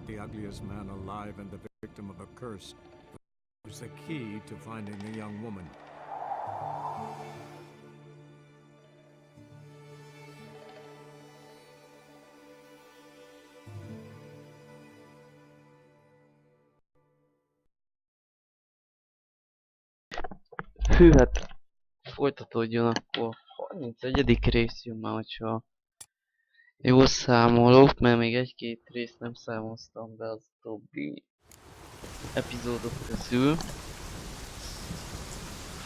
the ugliest man alive and the victim of a curse, was the key to finding the young woman. Hű, hát folytatódjon akkor. 31. rész jön már, hogyha jól számolok, mert még egy-két részt nem számoztam be az utóbbi epizódok közül.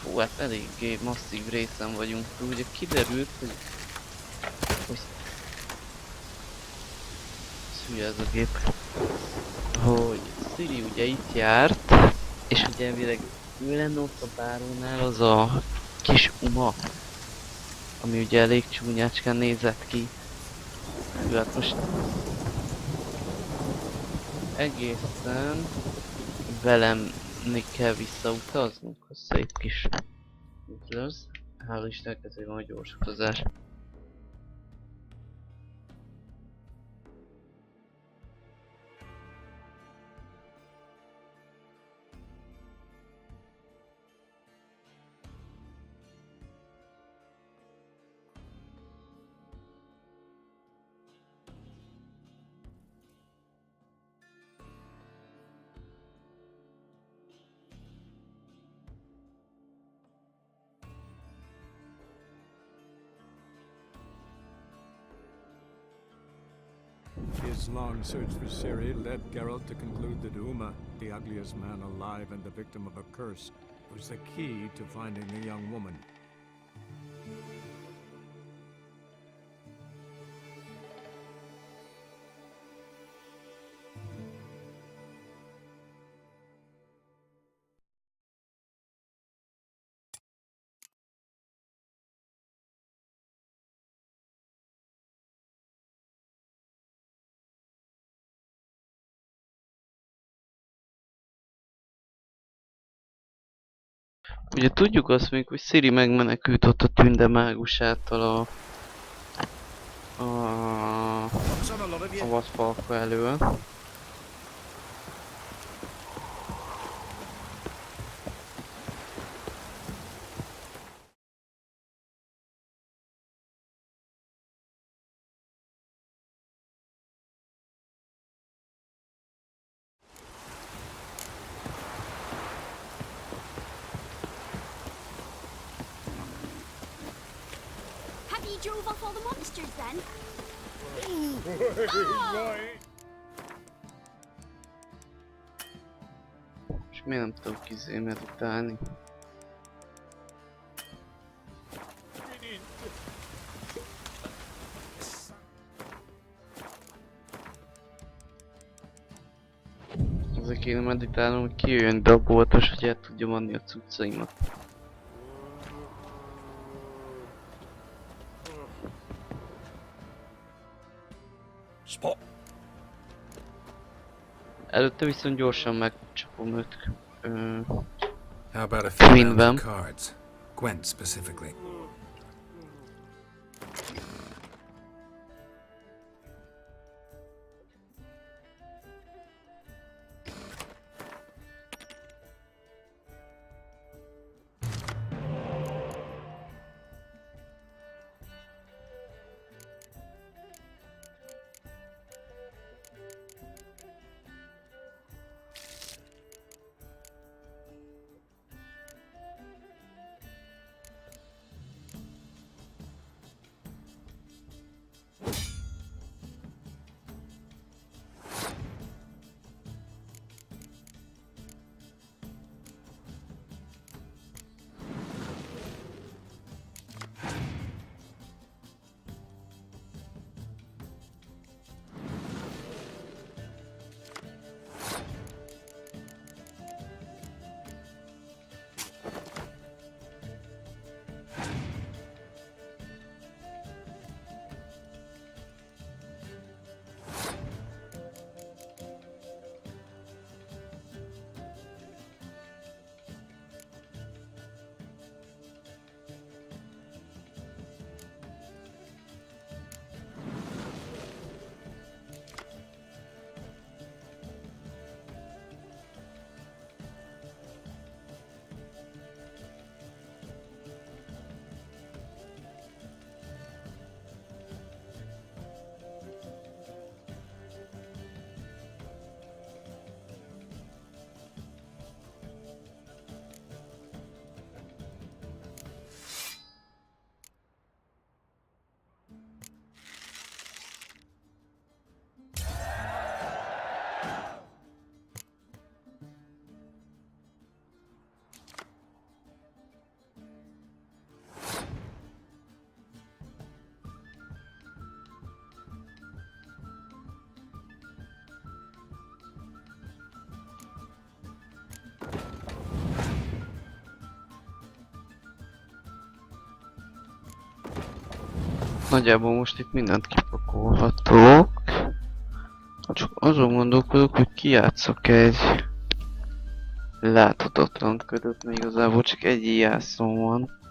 Fú, hát eléggé masszív részen vagyunk túl. Ugye kiderült, hogy hülye ez a gép. Hogy Ciri ugye itt járt, és ugye elvileg ő lenne ott a bárónál az a kis uma, ami ugye elég csúnyácskán nézett ki. Hát most egészen velem kell visszautaznunk, az szép kis utaz. Hál' Istennek ezért van a gyors utazás. His long search for Ciri led Geralt to conclude that Uma, the ugliest man alive and the victim of a curse, was the key to finding the young woman. Ugye tudjuk azt még, hogy Ciri megmenekült ott a tünde mágusától a vadfalka elől. Drove off all the monsters then? És miért nem tudok meditálni? Azért kéne meditálnom, hogy kijöjjön ide a boltos, hogy el tudjam adni a cuccaimat. Előtte viszont gyorsan megcsapom őt. How about a few rounds Queenben. of cards? Gwent specifically. nagyjából most itt mindent kipakolhatok. Csak azon gondolkodok, hogy kijátszok egy láthatatlan ködöt, mert igazából csak egy jászom van.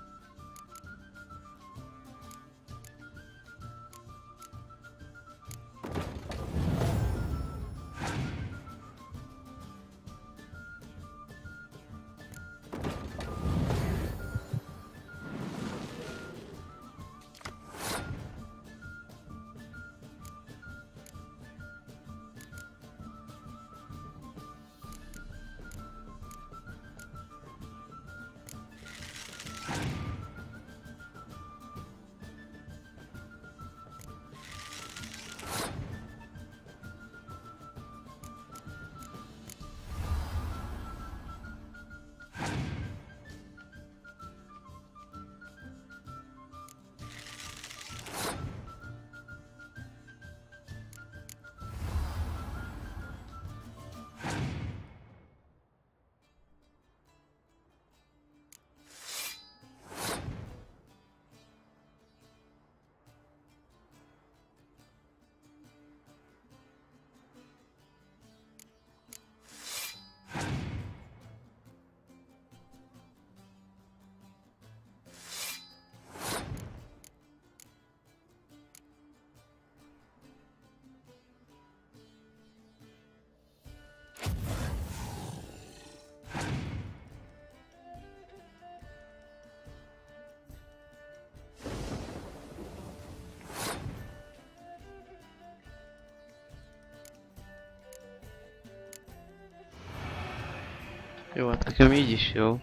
Jó, hát nekem így is jó.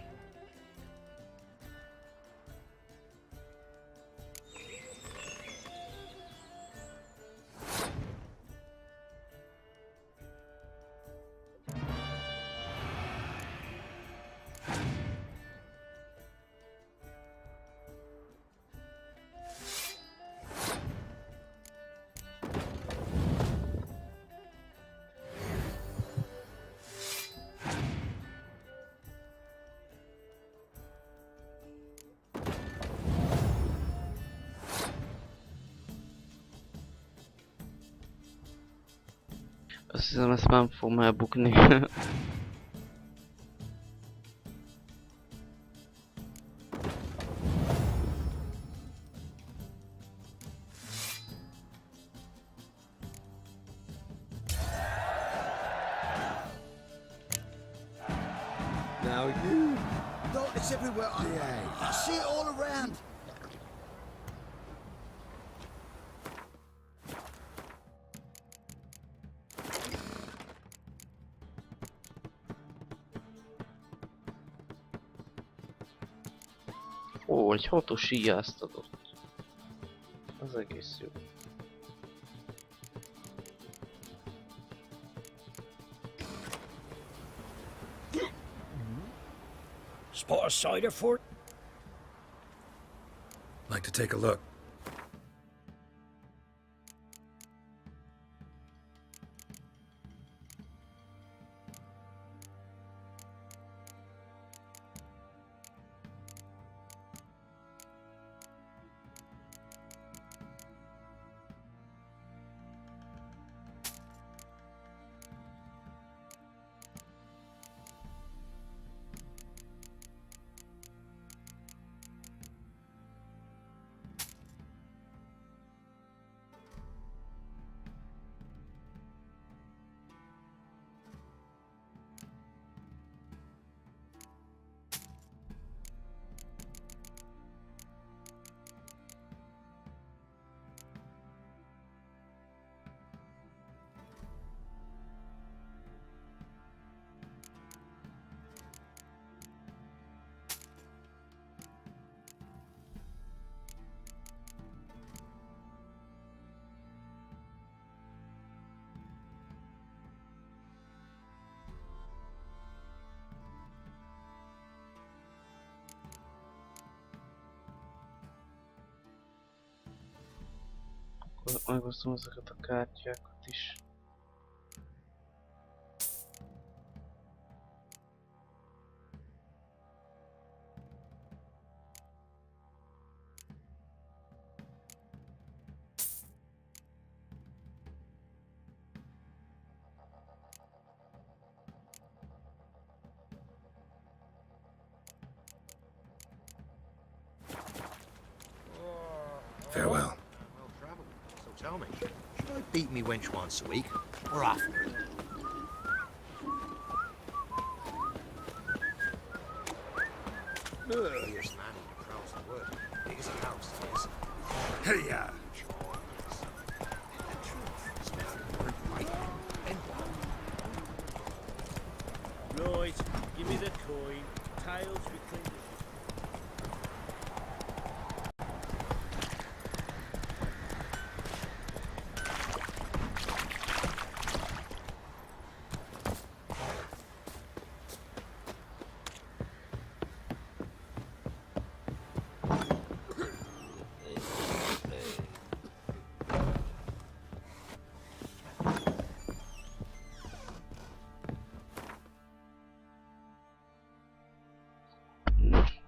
Azt hiszem, ezt nem fogom elbukni. Now you... Though it's everywhere. I see it all around. Ó, egy hatos íjászt adott. Az egész jó. Spot a cider for it? Like to take a look. Megosztom ezeket a kártyákat is. Tell me, should I beat me wench once a week, or often? Here's man who prowls the wood. He's a house, yes. Hey-ya! Right, give me the coin. Tails we clean.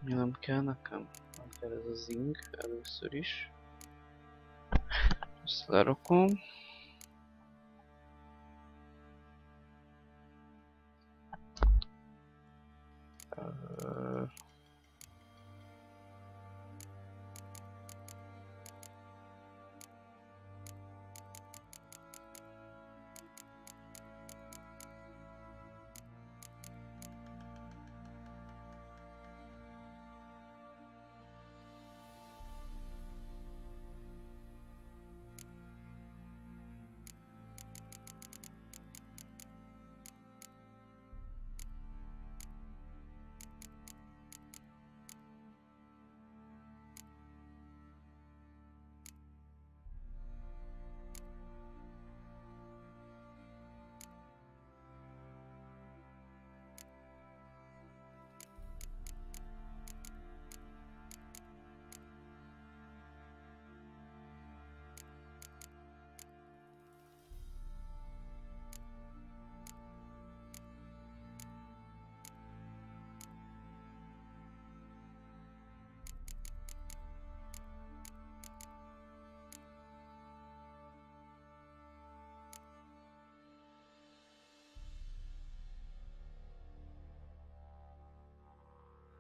Mi nem kell nekem? Nem kell ez a zing először is. Ezt lerakom.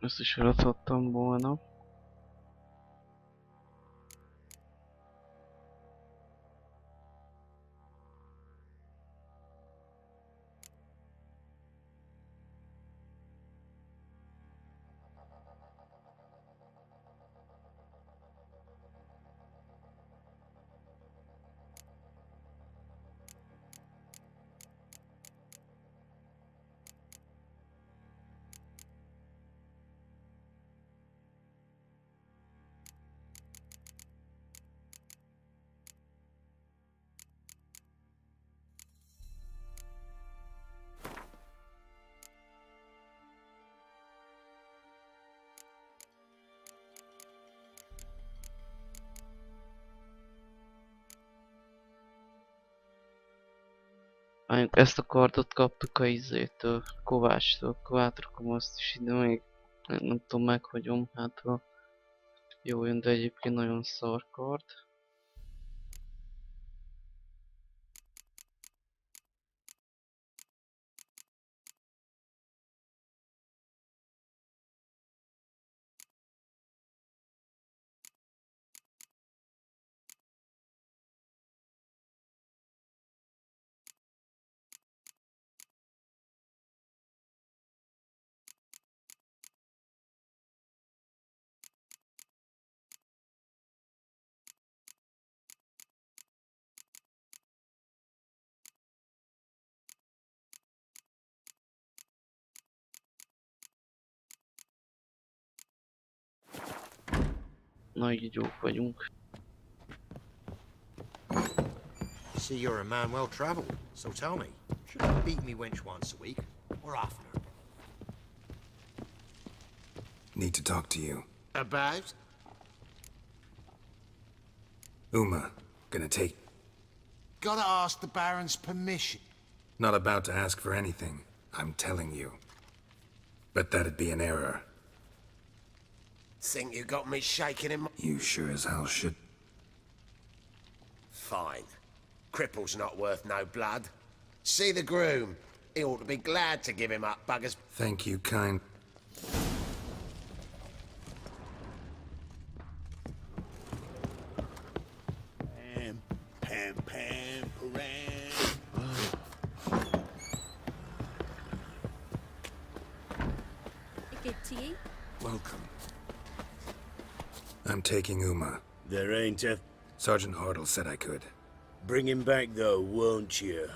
Ezt is eladhattam volna. Mondjuk ezt a kardot kaptuk a izétől, Kovácstól, akkor átrakom azt is ide, még nem tudom, meghagyom, hát ha jó jön, de egyébként nagyon szar kard. Na így jók vagyunk. See, you're a man well travelled, so tell me, should I beat me wench once a week, or oftener? Need to talk to you. About? Uma, gonna take... Gotta ask the Baron's permission. Not about to ask for anything, I'm telling you. But that'd be an error. Think you got me shaking in my... You sure as hell should. Fine. Cripple's not worth no blood. See the groom. He ought to be glad to give him up, buggers. Thank you, kind... to you. Welcome. I'm taking Uma. There ain't a... Sergeant Hartle said I could. Bring him back, though, won't you?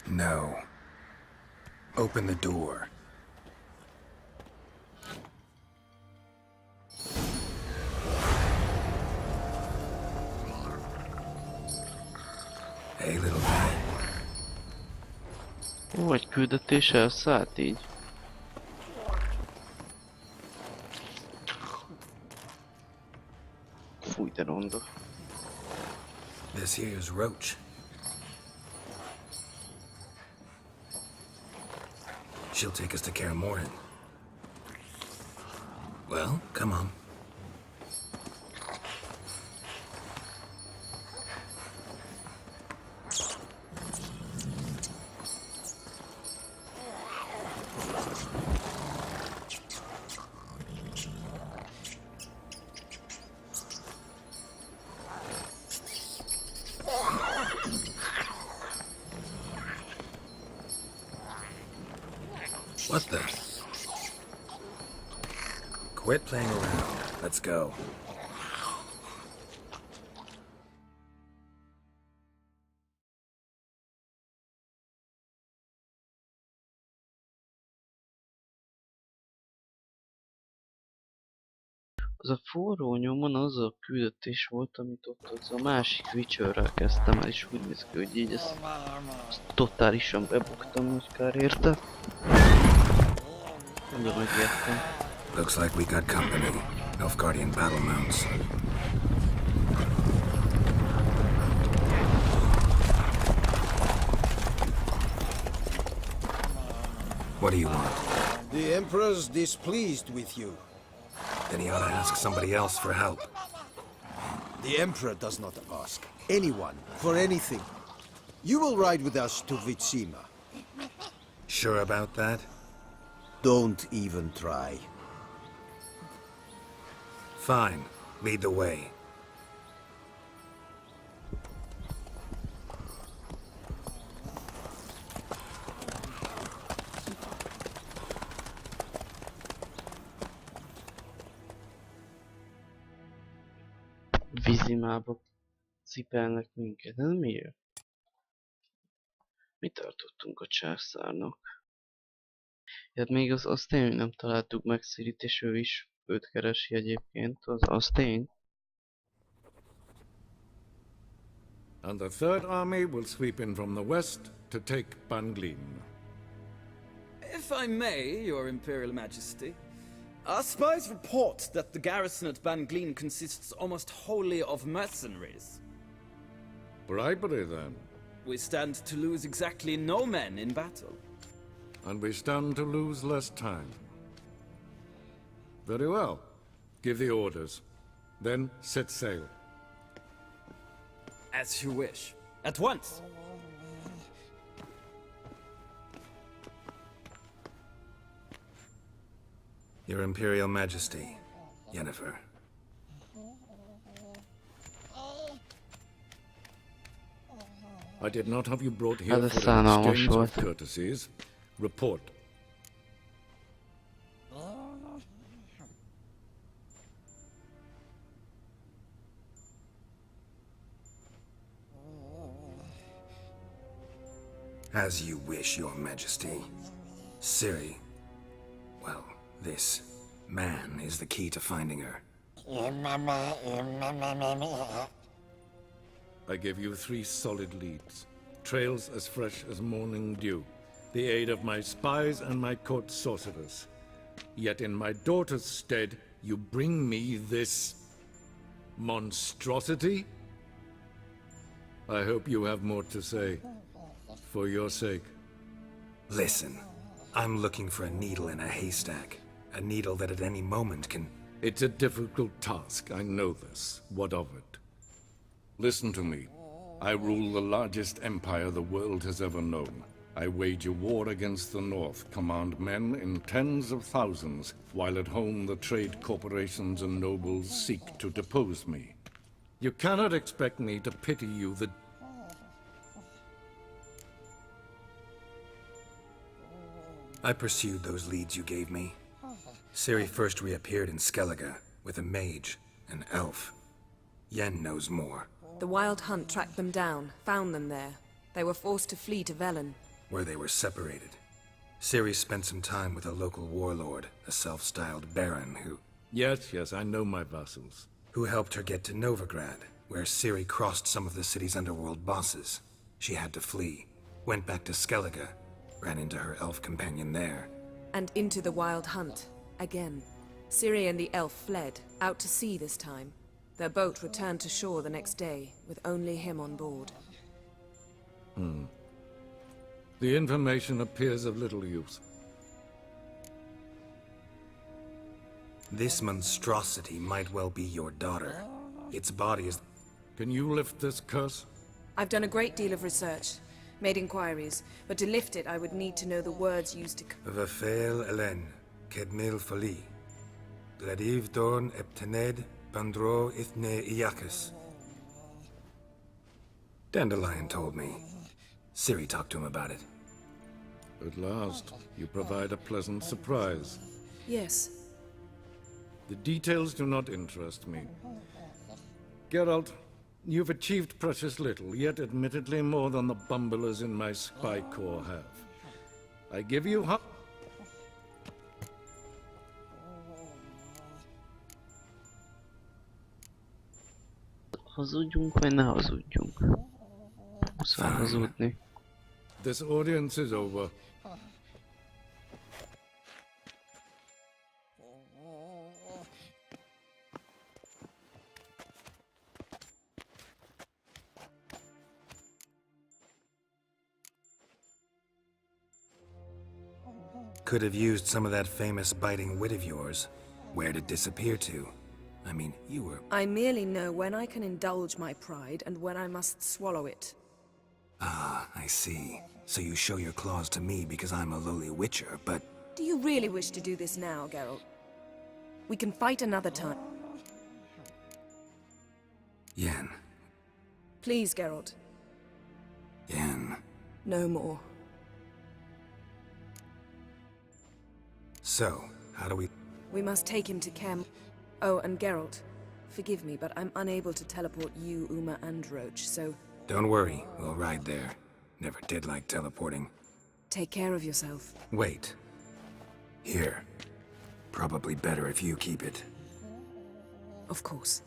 No. Open the door. Hey, little guy. Ó, egy küldetés elszállt így. Fúj, de ronda. This here's Roach. She'll take us to Kaer Morhen. Well, come on. What the? Quit playing around. Let's go. Az a forró nyomon az a küldetés volt, amit ott az a másik Witcherrel kezdtem el, és úgy néz ki, hogy így ezt totálisan bebuktam, hogy kár érte. Nem tudom, hogy értem. Looks like we got company. Nilfgaardian battle mounts. What do you want? The Emperor's displeased with you. Then he ought to ask somebody else for help. The Emperor does not ask anyone for anything. You will ride with us to Vitsima. Sure about that? Don't even try. Fine. Lead the way. Vízimába cipelnek minket, ez miért? Mi tartottunk a császárnak? Hát még az tény, hogy nem találtuk meg Cirit, és ő is őt keresi egyébként, az tény. And the Third Army will sweep in from the west to take Banglin. If I may, Your Imperial Majesty, our spies report that the garrison at Banglin consists almost wholly of mercenaries. Bribery, then. We stand to lose exactly no men in battle. And we stand to lose less time. Very well. Give the orders. Then set sail. As you wish. At once! Your Imperial Majesty, Yennefer. I did not have you brought here Ez for an szánalmas exchange volt. of courtesies. Report. As you wish, Your Majesty. Ciri. Well, this man is the key to finding her. I give you 3 solid leads. Trails as fresh as morning dew. The aid of my spies and my court sorcerers. Yet in my daughter's stead, you bring me this monstrosity? I hope you have more to say. For your sake. Listen, I'm looking for a needle in a haystack. A needle that at any moment can... It's a difficult task, I know this. What of it? Listen to me. I rule the largest empire the world has ever known. I wage a war against the North, command men in tens of thousands, while at home the trade corporations and nobles seek to depose me. You cannot expect me to pity you I pursued those leads you gave me. Ciri first reappeared in Skellige with a mage, an elf. Yen knows more. The Wild Hunt tracked them down, found them there. They were forced to flee to Velen. Where they were separated. Ciri spent some time with a local warlord, a self-styled baron Yes, I know my vassals. who helped her get to Novigrad, where Ciri crossed some of the city's underworld bosses. She had to flee, went back to Skellige, ran into her elf companion there. And into the Wild Hunt, again. Ciri and the elf fled, out to sea this time. Their boat returned to shore the next day, with only him on board. The information appears of little use. This monstrosity might well be your daughter. Its body is... Can you lift this curse? I've done a great deal of research, made inquiries, but to lift it I would need to know the words used to... Vafel Elen, Kedmil Fali. Bladiv Dorn Eptened, Bandro Ithne Iakis. Dandelion told me. Ciri talked to him about it. At last, you provide a pleasant surprise. Yes. The details do not interest me. Geralt, you've achieved precious little, yet admittedly more than the bumblers in my spy corps have. I give you Hazudjunk, vagy ne hazudjunk? Muszáj hazudni. This audience is over. Could have used some of that famous biting wit of yours. Where'd it disappear to? I mean, you were... I merely know when I can indulge my pride and when I must swallow it. Ah, I see. So you show your claws to me because I'm a lowly witcher, but... Do you really wish to do this now, Geralt? We can fight another time. Yen. Please, Geralt. Yen. No more. So, how do we... We must take him to Kaer. Oh, and Geralt, forgive me, but I'm unable to teleport you, Uma, and Roach, so... Don't worry, we'll ride there. Never did like teleporting. Take care of yourself. Wait. Here. Probably better if you keep it. Of course.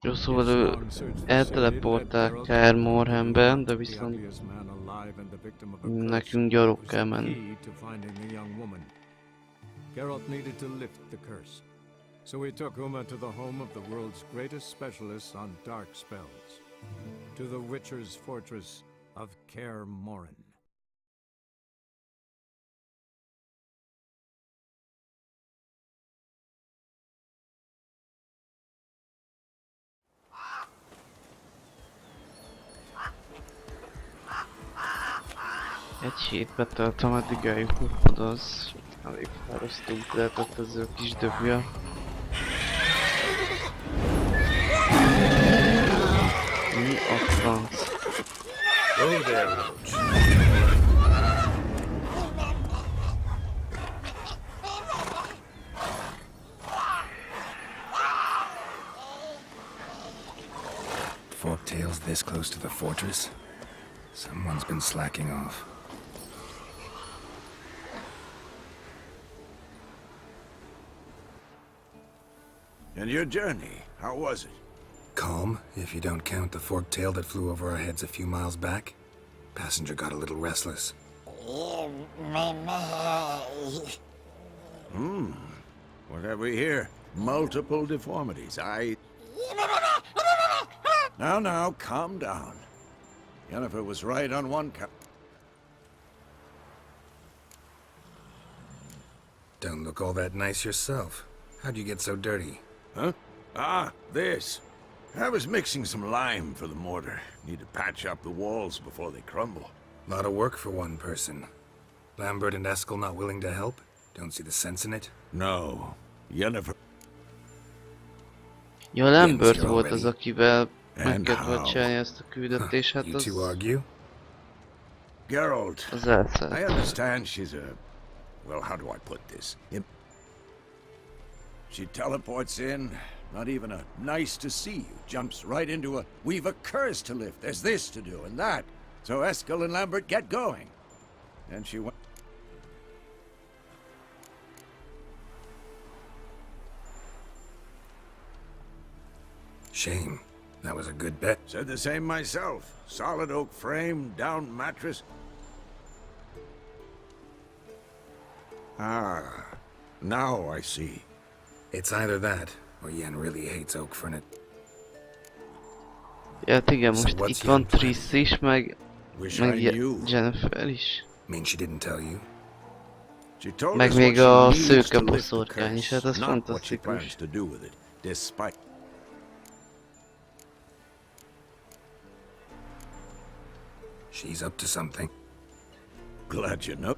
Jó, szóval ő elteleportál Kaer Morhenbe, de viszont nekünk gyalog kell menni. Geralt needed to lift the curse. So we took Uma to the home of the world's greatest specialists on dark spells. To the Witcher's fortress of Kaer Morhen. Egy hétbe töltöm, addig eljutunk oda, az elég fárasztóbb lehetett ez a kis döbja. Mi a franc? Go there, Roach. Forktail's this close to the fortress? Someone's been slacking off. And your journey, how was it? Calm, if you don't count the forktail that flew over our heads a few miles back. Passenger got a little restless. What have we here? Multiple deformities. Now, calm down. Yennefer was right on one count. Don't look all that nice yourself. How'd you get so dirty? Huh? Ah, this. I was mixing some lime for the mortar. Need to patch up the walls before they crumble. Lot of work for one person. Lambert and Eskel not willing to help? Don't see the sense in it? No. Yennefer... Ja, Lambert volt az, akivel Meg And kellett volna how? csinálni ezt a küldetést, hát You az... two argue? Geralt, az elszállt. I understand she's a... Well, how do I put this? She teleports in, not even a nice to see you, jumps right into a we've a curse to lift, there's this to do and that. So Eskel and Lambert get going. And she went... Shame. That was a good bet. Said the same myself. Solid oak frame, down mattress. Ah, now I see. It's either that, or Yen really hates oak furniture. Ja, hát igen, most what's itt van your plan? Triss is, meg Wish meg I knew. Jennifer is. Mean she didn't tell you? She told Meg us még what a she needs szőke to lift the boszorkány is, hát az curse, not what she fantasztikus. plans to do with it, despite... She's up to something. Glad you know.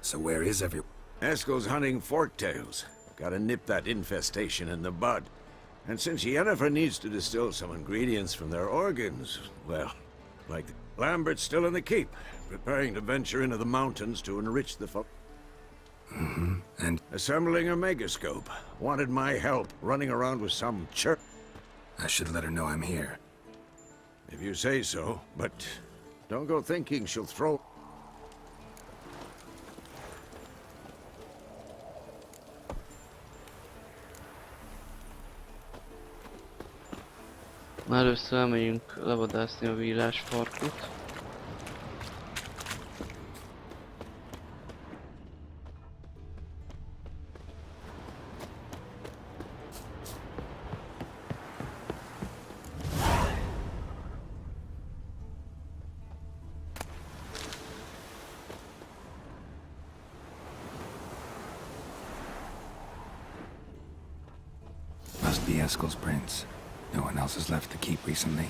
So where is everyone? Eskel's hunting forktails. Gotta nip that infestation in the bud. And since Yennefer needs to distill some ingredients from their organs, well, like Lambert's still in the keep, preparing to venture into the mountains to enrich the And assembling a megascope. Wanted my help running around with some chirp. I should let her know I'm here. If you say so, but don't go thinking she'll throw... Már először elmegyünk levadászni a vírás farkut. Must be Eskel's prince. No one else has left the keep recently.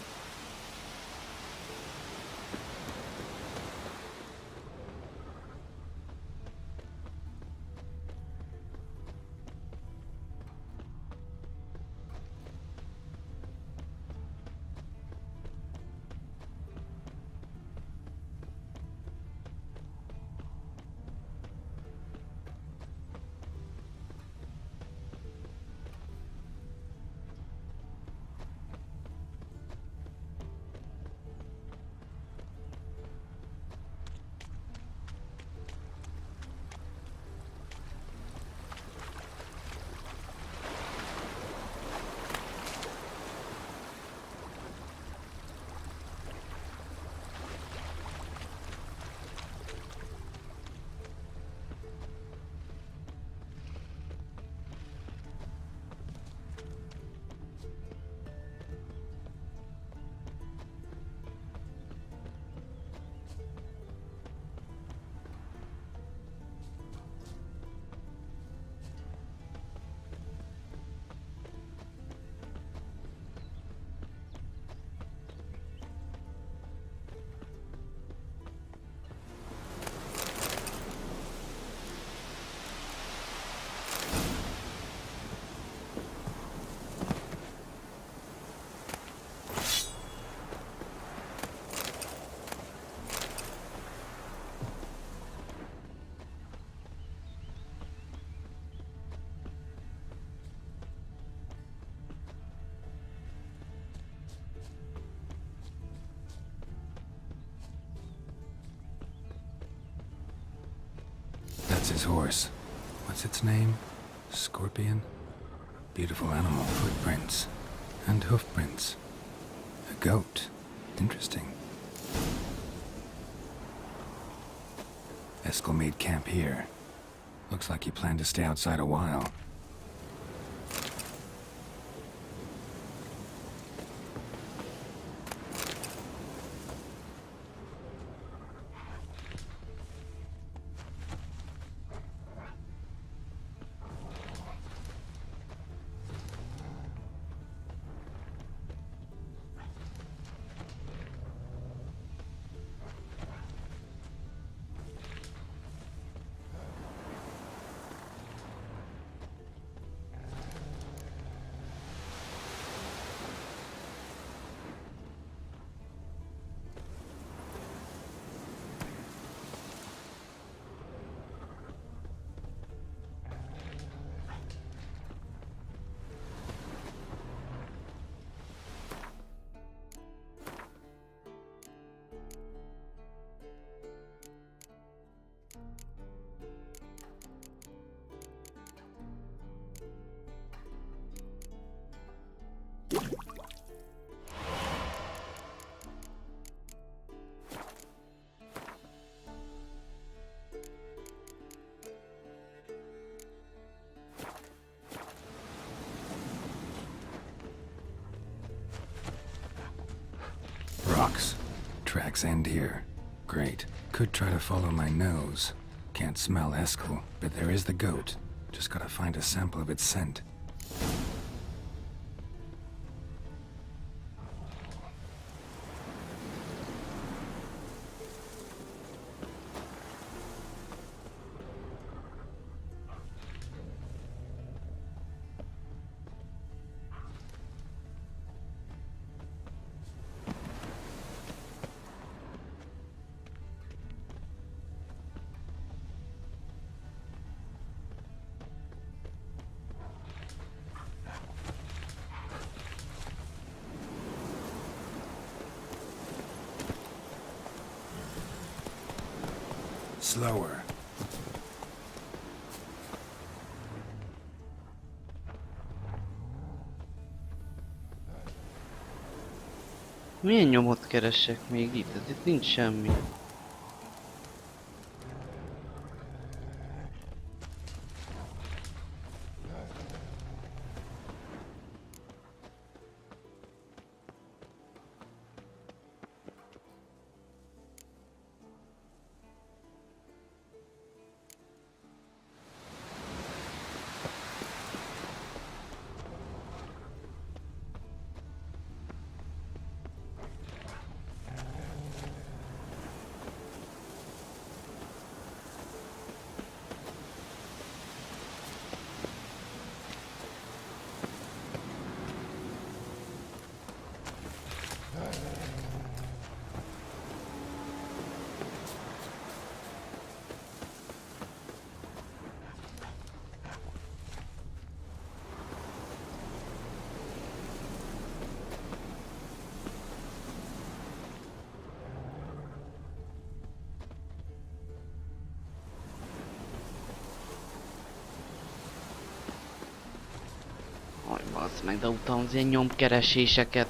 That's his horse. What's its name? Scorpion? Beautiful animal. Footprints. And hoofprints. A goat. Interesting. Eskel made camp here. Looks like he planned to stay outside a while. rocks. Tracks end here. Great. Could try to follow my nose. Can't smell Eskel, but there is the goat. Just gotta find a sample of its scent. Slower. Milyen nyomot keresek még itt? Itt nincs semmi. Aj, bassz meg, de utána az ilyen nyomkereséseket.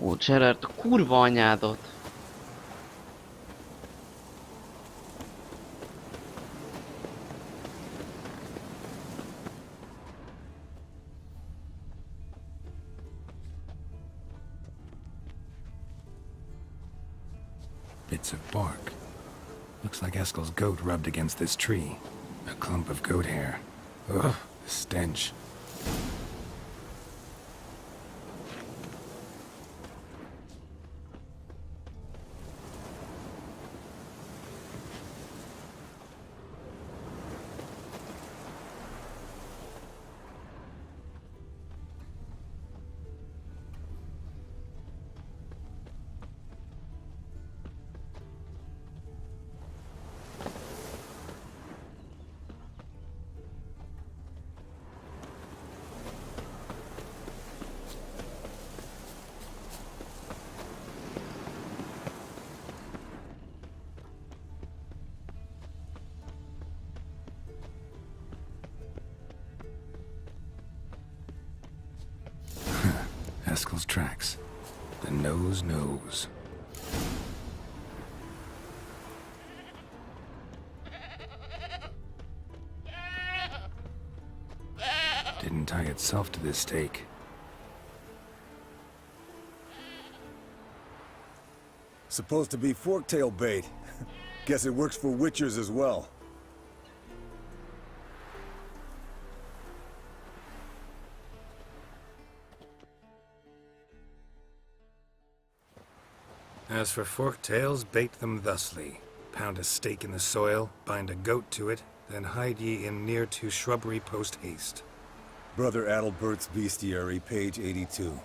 Ó, Gerard, a kurva anyádat! Bits of bark. Looks like Eskel's goat rubbed against this tree. A clump of goat hair. Ugh, the stench. Eskel's tracks. The nose knows. Didn't tie itself to this stake. Supposed to be forktail bait. Guess it works for witchers as well. As for forktails, bait them thusly. Pound a stake in the soil, bind a goat to it, then hide ye in near to shrubbery post haste. Brother Adalbert's Bestiary, page 82.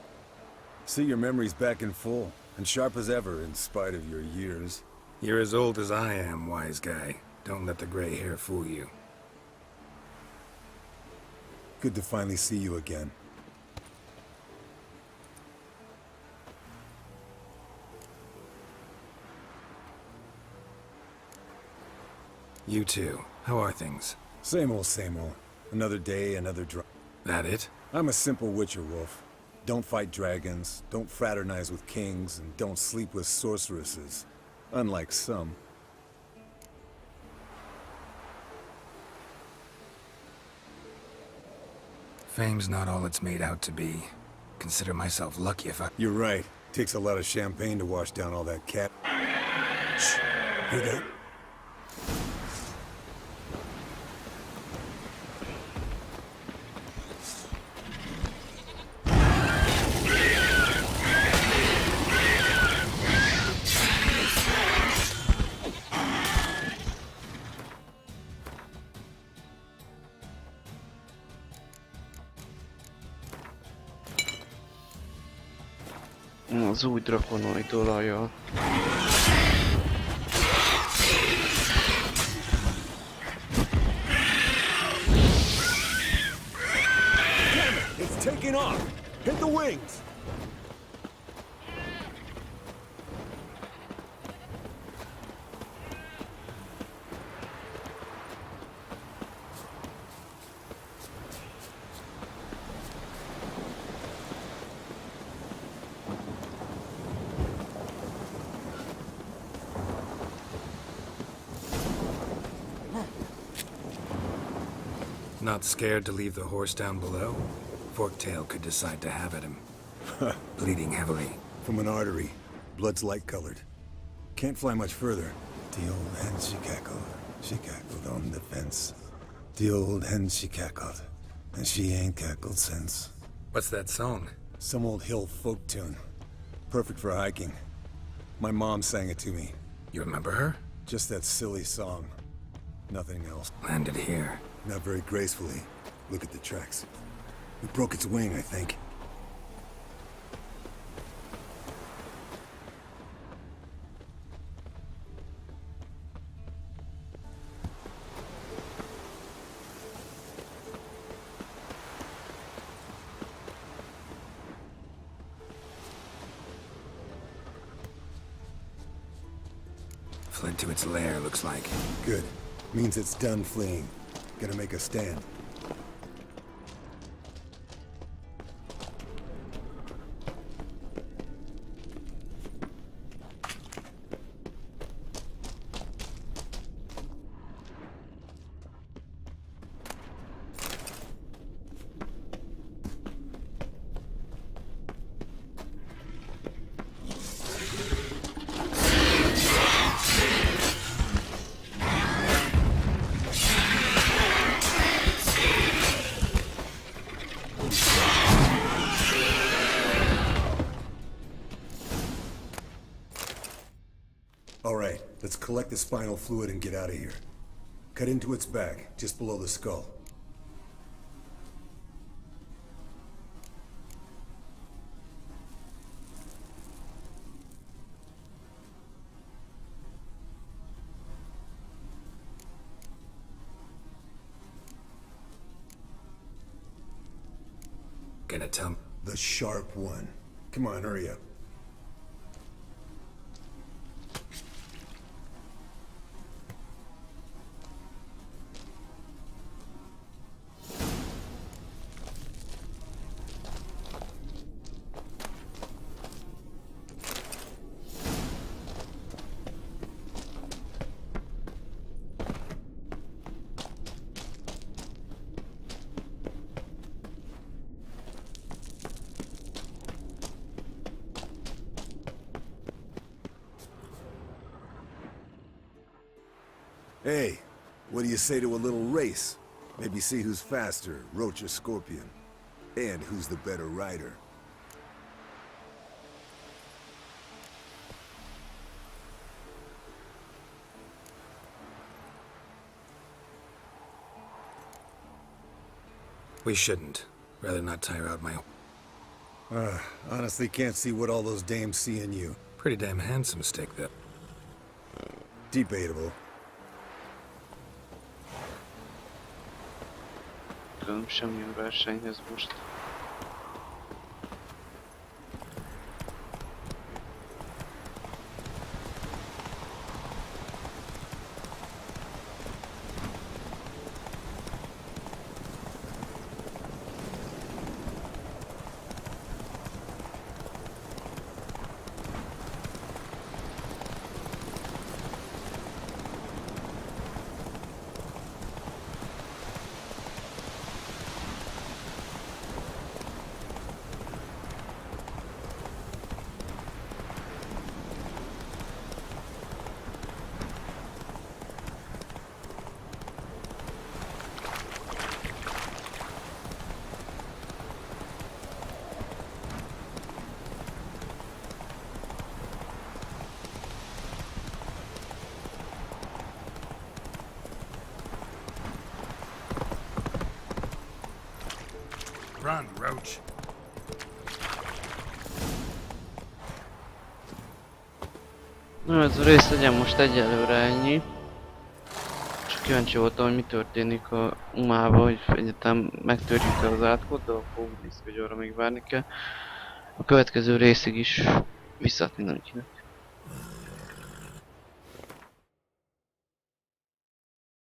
See your memories back in full, and sharp as ever in spite of your years. You're as old as I am, wise guy. Don't let the gray hair fool you. Good to finally see you again. You too. How are things? Same old, same old. Another day, another That it? I'm a simple Witcher wolf. Don't fight dragons, don't fraternize with kings, and don't sleep with sorceresses. Unlike some. Fame's not all it's made out to be. Consider myself lucky if I... You're right. Takes a lot of champagne to wash down all that cat. Shh. Hear that? Az új drakonoid olaja. It's taking off! Hit the wings! Not scared to leave the horse down below? Forktail could decide to have at him. Bleeding heavily. From an artery. Blood's light-colored. Can't fly much further. The old hen she cackled on the fence. The old hen she cackled, and she ain't cackled since. What's that song? Some old hill folk tune. Perfect for hiking. My mom sang it to me. You remember her? Just that silly song. Nothing else. Landed here. Not very gracefully. Look at the tracks. We broke its wing, I think. Fled to its lair, looks like. Good. Means it's done fleeing. Gonna make a stand. Alright, let's collect the spinal fluid and get out of here. Cut into its back, just below the skull. Gonna tell me? The sharp one. Come on, hurry up. Hey, what do you say to a little race? Maybe see who's faster, Roach or Scorpion. And who's the better rider. We shouldn't. Rather not tire out my... Honestly can't see what all those dames see in you. Pretty damn handsome stick, that. Debatable. Semmilyen versenyhez most. Run, Roach. Na, ez a rész legyen most egyelőre ennyi. Csak kíváncsi voltam, hogy mi történik a umával, hogy egyetem megtörjük az átkot, de akkor úgy néz ki, hogy arra még várni kell. A következő részig is visszát mindenkinek.